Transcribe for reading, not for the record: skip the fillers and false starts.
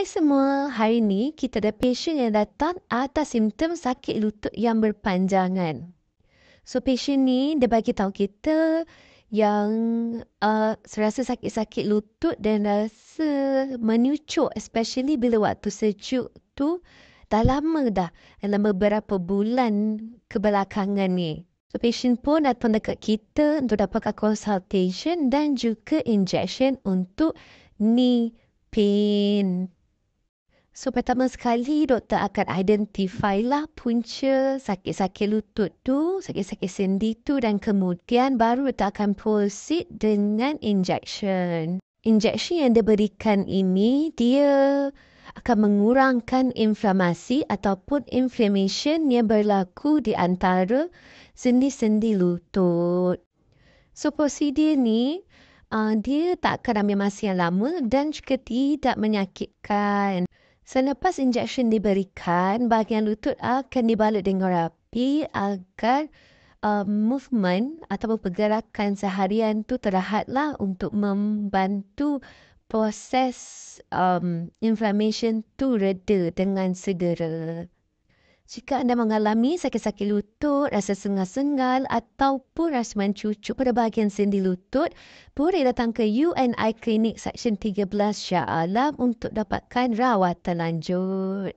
Hai semua, hari ni kita ada pasien yang datang atas simptom sakit lutut yang berpanjangan. So pasien ni dia bagi tahu kita yang rasa sakit-sakit lutut dan rasa menyucuk, especially bila waktu sejuk tu dah lama dah, dalam beberapa bulan kebelakangan ni. So pasien pun datang dekat kita untuk dapatkan consultation dan juga injection untuk knee pain. So, pertama sekali, doktor akan identify lah punca sakit-sakit lutut tu, sakit-sakit sendi tu dan kemudian baru doktor akan proceed dengan injection. Injection yang diberikan ini, dia akan mengurangkan inflamasi ataupun inflammation yang berlaku di antara sendi-sendi lutut. So, prosedur ni, dia tak akan ambil masa yang lama dan juga tidak menyakitkan. Selepas injection diberikan, bahagian lutut akan dibalut dengan rapi agar movement atau pergerakan seharian tu terhadlah untuk membantu proses inflammation tu reda dengan segera. Jika anda mengalami sakit-sakit lutut, rasa sengal-sengal ataupun rasa mencucuk pada bahagian sendi lutut, boleh datang ke UNI Klinik Seksyen 13 Shah Alam untuk dapatkan rawatan lanjut.